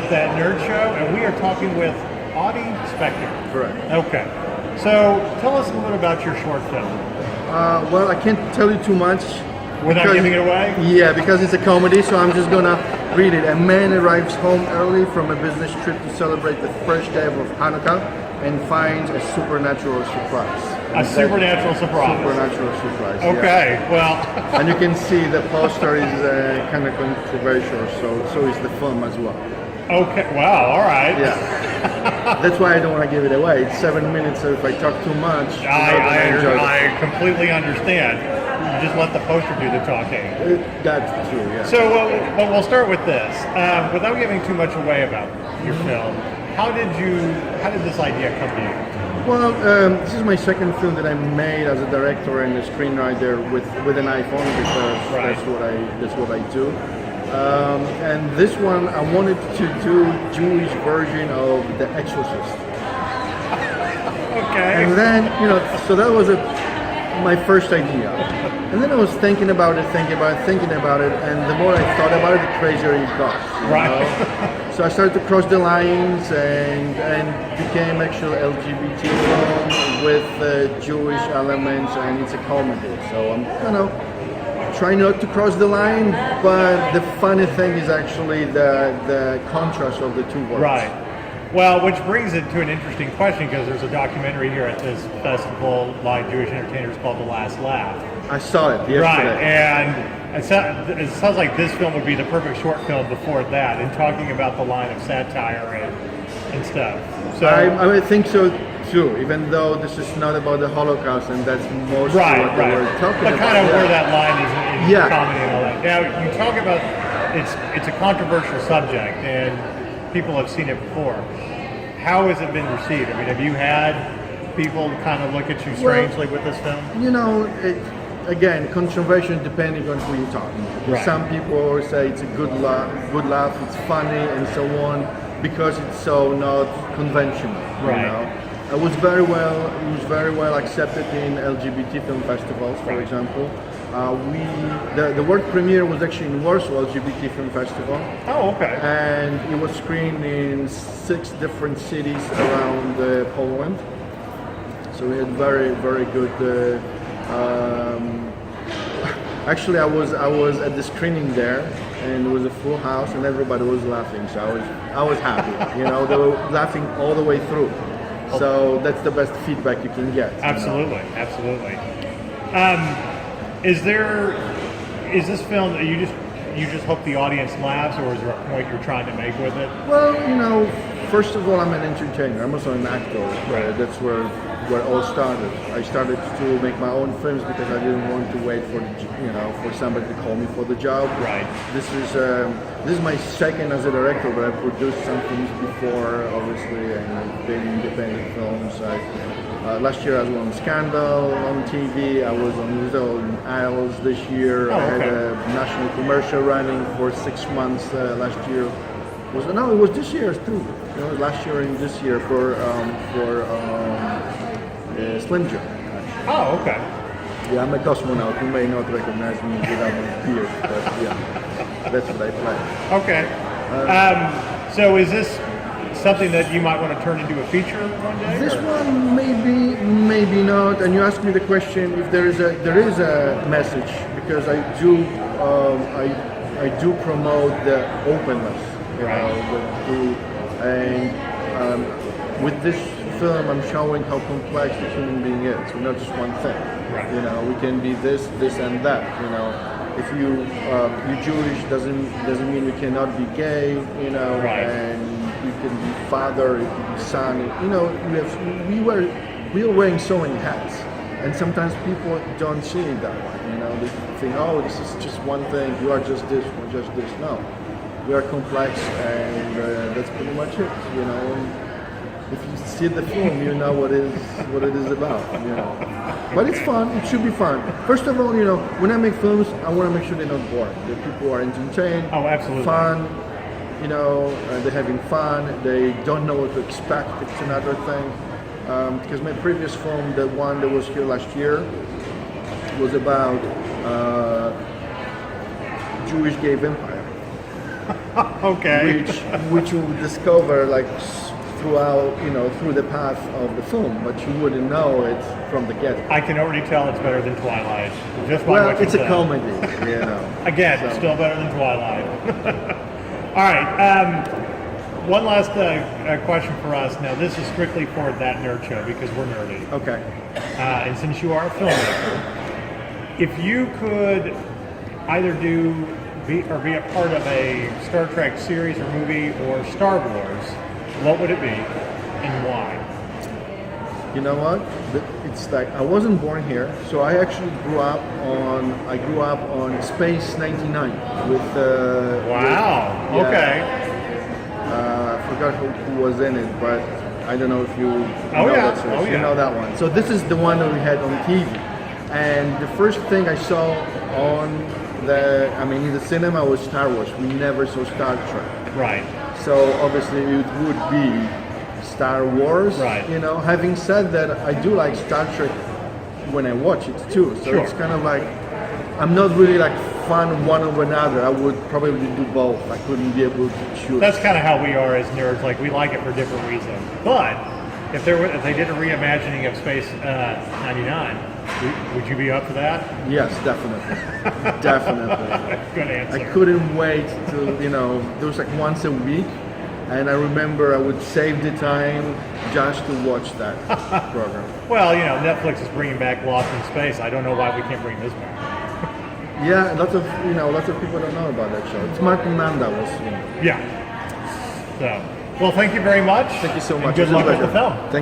at that nerd show, and we are talking with Adi Spektor. Correct. Okay. So tell us a little bit about your short film. Well, I can't tell you too much. Without giving it away? Yeah, because it's a comedy, so I'm just gonna read it. A man arrives home early from a business trip to celebrate the first day of Hanukkah and finds a supernatural surprise. Supernatural surprise. Supernatural surprise. Okay, yeah. well. And you can see the poster is kind of controversial, so is the film as well. Okay, wow, all right. Yeah. That's why I don't want to give it away. It's 7 minutes, so if I talk too much, I completely understand. You just let the poster do the talking. That's true, yeah. So we'll start with this. Without giving too much away about your film, how did this idea come to you? Well, this is my second film that I made as a director and a screenwriter with an iPhone, because that's what I do. And this one, I wanted to do Jewish version of The Exorcist. Okay. And then, so that was my first idea. And then I was thinking about it, and the more I thought about it, the crazier it got. Right. So I started to cross the lines and became actually LGBT film with Jewish elements, and it's a comedy. So I'm, trying not to cross the line, but the funny thing is actually the contrast of the two worlds. Right. Well, which brings it to an interesting question, because there's a documentary here at this festival by Jewish entertainers called The Last Laugh. I saw it yesterday. Right, and it sounds like this film would be the perfect short film before that, in talking about the line of satire and stuff. So I think so too, even though this is not about the Holocaust, and that's mostly what we were talking about. But kind of where that line is in comedy and all that. Now, you talk about it's a controversial subject, and people have seen it before. How has it been received? I mean, have you had people kind of look at you strangely with this film? Again, controversial depending on who you're talking to. Right. Some people say it's a good laugh, it's funny, and so on, because it's so not conventional. Right. It was very well accepted in LGBT film festivals, for example. The world premiere was actually in Warsaw LGBT Film Festival. Oh, okay. And it was screened in 6 different cities around Poland. So we had very, very good. Actually, I was at the screening there, and it was a full house, and everybody was laughing. So I was happy. They were laughing all the way through. So that's the best feedback you can get. Absolutely, absolutely. Is this film that you just hope the audience laughs, or is there a point you're trying to make with it? Well, first of all, I'm an entertainer. I'm also an actor. Right. That's where it all started. I started to make my own films because I didn't want to wait for somebody to call me for the job. Right. This is my second as a director, but I produced some films before, obviously, and I've been independent films. Last year I was on Scandal on TV. I was on Little Isles this year. I had a national commercial running for 6 months last year. It was this year too. Last year and this year for Slim Jim. Actually. Oh, okay. Yeah, I'm a cosmonaut. You may not recognize me without my beard, but yeah, that's what I play. Okay. So is this something that you might want to turn into a feature one day? This one maybe not. And you asked me the question if there is a message, because I do promote the openness. With this film, I'm showing how complex the human being is. We're not just one thing. Right. We can be this, and that. If you're Jewish, doesn't mean you cannot be gay. Right. And you can be father, you can be son. We are wearing so many hats, and sometimes people don't see it that way. They think, oh, this is just one thing. You are just this, or just this. No. We are complex, and that's pretty much it. If you see the film, you know what it is about. But it's fun. It should be fun. First of all, when I make films, I want to make sure they're not boring. That people are entertained. Oh, absolutely. Fun. They're having fun. They don't know what to expect. It's another thing. Because my previous film, the one that was here last year, was about Jewish gay vampire. Okay. which you would discover like throughout, through the path of the film, but you wouldn't know it from the get. I can already tell it's better than Twilight. Just by Well, what you it's a said. comedy, Again, So- still better than Twilight. All right. One last question for us. Now, this is strictly for That Nerd Show because we're nerdy. Okay. And since you are a filmmaker, if you could either be a part of a Star Trek series or movie or Star Wars, what would it be and why? You know what? It's like I wasn't born here, so I actually grew up on Space 99 with. Wow. yeah. Okay. I forgot who was in it, but I don't know if you know yeah. that series. Oh, yeah. You know that one. So this is the one that we had on TV, and the first thing I saw in the cinema was Star Wars. We never saw Star Trek. Right. So obviously it would be Star Wars. Right. Having said that, I do like Star Trek when I watch it too. So Sure. it's kind of like I'm not really like fan one over another. I would probably do both. I couldn't be able to choose. That's kind of how we are as nerds. Like we like it for different reasons. But if they did a reimagining of Space 99, would you be up for that? Yes, definitely. Definitely. Good answer. I couldn't wait to, there was like once a week, and I remember I would save the time just to watch that program. Well, Netflix is bringing back Lost in Space. I don't know why we can't bring this back. Yeah, lots of people don't know about that show. It's Martin Landau was. Yeah. So, well, thank you very much. Thank you so and much. good It was a luck with the pleasure. film. Thank